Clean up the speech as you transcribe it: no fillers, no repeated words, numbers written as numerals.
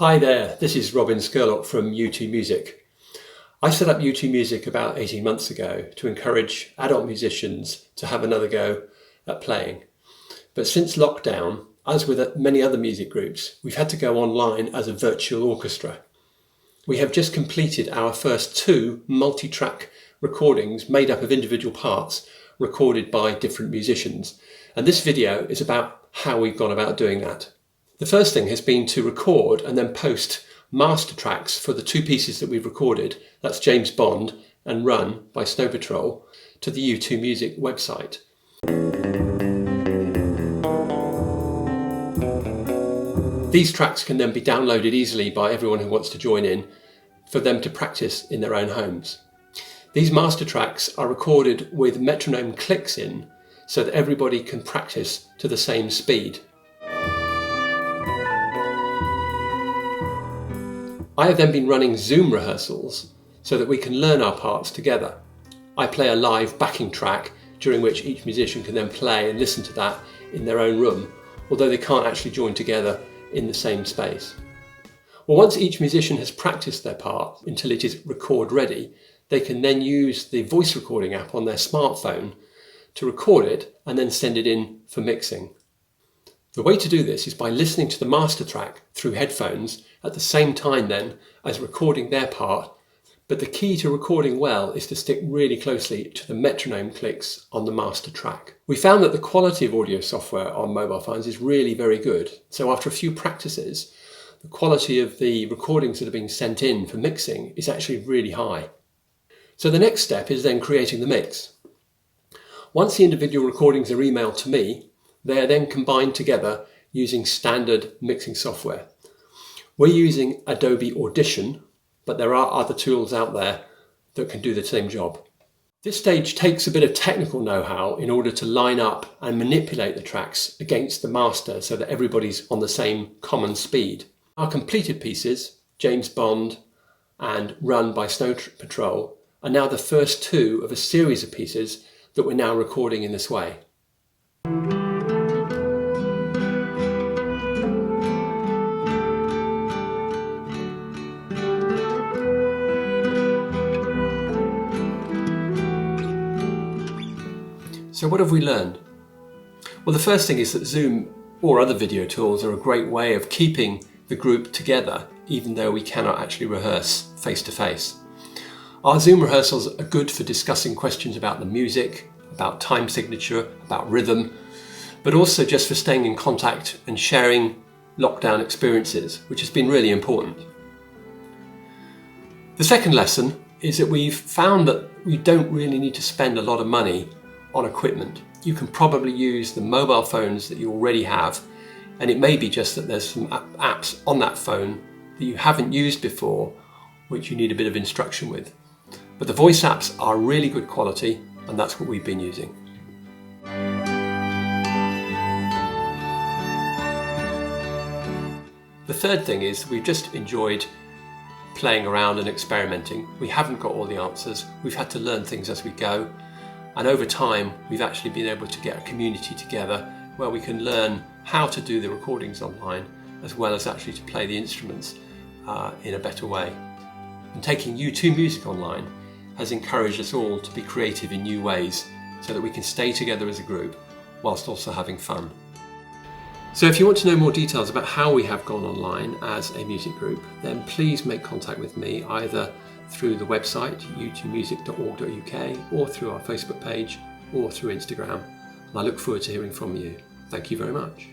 Hi there, this is Robin Scurlock from YouToo Music. I set up YouToo Music about 18 months ago to encourage adult musicians to have another go at playing. But since lockdown, as with many other music groups, we've had to go online as a virtual orchestra. We have just completed our first 2 multi-track recordings made up of individual parts recorded by different musicians. And this video is about how we've gone about doing that. The first thing has been to record and then post master tracks for the 2 pieces that we've recorded, that's James Bond and Run by Snow Patrol, to the YouToo Music website. These tracks can then be downloaded easily by everyone who wants to join in for them to practice in their own homes. These master tracks are recorded with metronome clicks in so that everybody can practice to the same speed. I have then been running Zoom rehearsals so that we can learn our parts together. I play a live backing track during which each musician can then play and listen to that in their own room, although they can't actually join together in the same space. Well, once each musician has practiced their part until it is record ready, they can then use the voice recording app on their smartphone to record it and then send it in for mixing. The way to do this is by listening to the master track through headphones at the same time then as recording their part, but the key to recording well is to stick really closely to the metronome clicks on the master track. We found that the quality of audio software on mobile phones is really very good, so after a few practices, the quality of the recordings that are being sent in for mixing is actually really high. So the next step is then creating the mix. Once the individual recordings are emailed to me, they are then combined together using standard mixing software. We're using Adobe Audition, but there are other tools out there that can do the same job. This stage takes a bit of technical know-how in order to line up and manipulate the tracks against the master so that everybody's on the same common speed. Our completed pieces, James Bond and Run by Snow Patrol, are now the first 2 of a series of pieces that we're now recording in this way. So what have we learned? Well, the first thing is that Zoom or other video tools are a great way of keeping the group together, even though we cannot actually rehearse face to face. Our Zoom rehearsals are good for discussing questions about the music, about time signature, about rhythm, but also just for staying in contact and sharing lockdown experiences, which has been really important. The second lesson is that we've found that we don't really need to spend a lot of money on equipment. You can probably use the mobile phones that you already have, and it may be just that there's some apps on that phone that you haven't used before which you need a bit of instruction with. But the voice apps are really good quality, and that's what we've been using. The third thing is we've just enjoyed playing around and experimenting. We haven't got all the answers. We've had to learn things as we go. And over time, we've actually been able to get a community together where we can learn how to do the recordings online, as well as actually to play the instruments in a better way. And taking YouToo Music online has encouraged us all to be creative in new ways so that we can stay together as a group whilst also having fun. So if you want to know more details about how we have gone online as a music group, then please make contact with me either through the website youtoomusic.org.uk or through our Facebook page or through Instagram. And I look forward to hearing from you. Thank you very much.